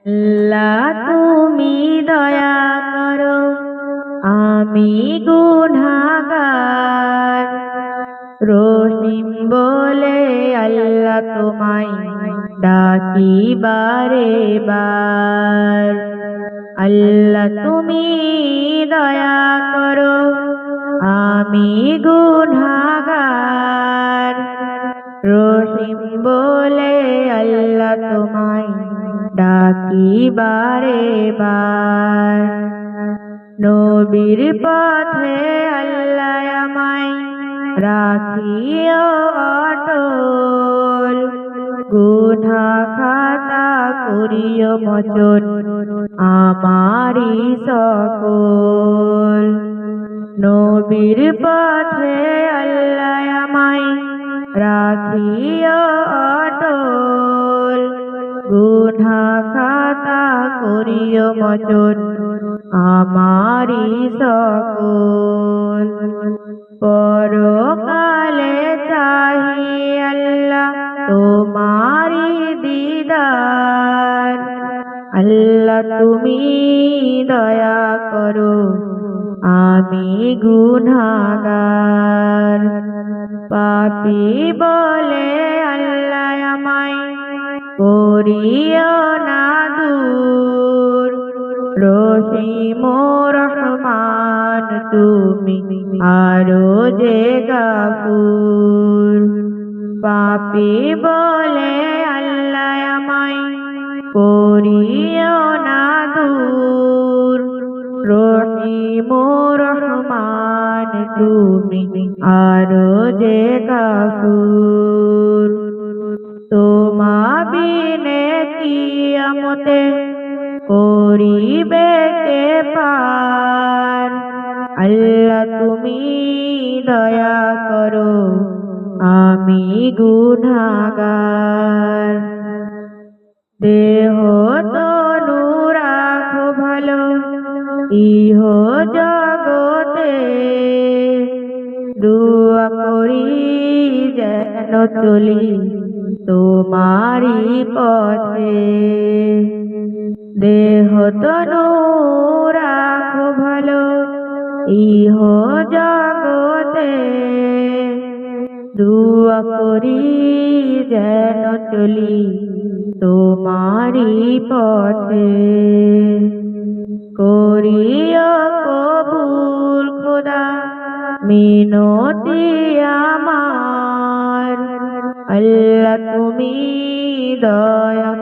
আল্লাহ তুমি দয়া করো, আমি গুনাহগার। রহিম বলে আল্লাহ তোমায় ডাকি বারে বার। আল্লাহ তুমি দয়া করো, আমি গুনাহগার। রহিম বলে আল্লাহ তোমায় ডাকি বারে বার। নবীর পথে আল্লাহ আমায় রাখিও অটল। গুনাহ খাতা করিও মোচন আমারি সকল। নবীর পথে আল্লাহ আমায় রাখিও অটল। গুনাহ খাতা করিও মোচন আমারি সকল। পরকালে চাহি আল্লাহ তোমারি দিদার। আল্লাহ তুমি দয়া করো, আমি গুনাহগার। পাপী বলে আল্লাহ আমায় করিও না দূর। রহিম রহমান তুমি আরো যে গাফুর। পাপী বলে আল্লাহ আমায় করিও না দূর। রহিম রহমান তুমি আরো যে গাফুর। তোমা বিনে কিয়ামতে করিবে কে পার। আল্লাহ তুমি দয়া করো, আমি গুনাহগার। দেহ তনু রাখো ভালো ইহ জগতে। দুয়া করি যেন চলি তোমারি পথে। দেহ তনু রাখো ভালো ইহ জগতে। দুয়া করি যেন চলি তোমারি পথে। করিও কবুল খোদা মিনতি আমার। আল্লাহ তুমি দয়া